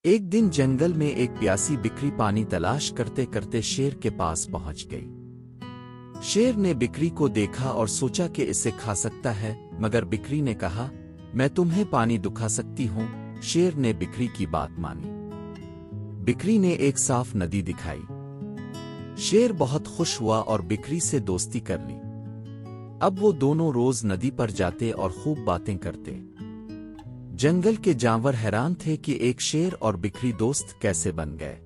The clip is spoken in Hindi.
एक दिन जंगल में एक प्यासी बिक्री पानी तलाश करते करते शेर के पास पहुंच गई। शेर ने बिक्री को देखा और सोचा कि इसे खा सकता है, मगर बिक्री ने कहा, मैं तुम्हें पानी दुखा सकती हूं। शेर ने बिक्री की बात मानी। बिक्री ने एक साफ नदी दिखाई। शेर बहुत खुश हुआ और बिक्री से दोस्ती कर ली। अब वो दोनों रोज नदी पर जाते और खूब बातें करते। जंगल के जानवर हैरान थे कि एक शेर और बिक्री दोस्त कैसे बन गए।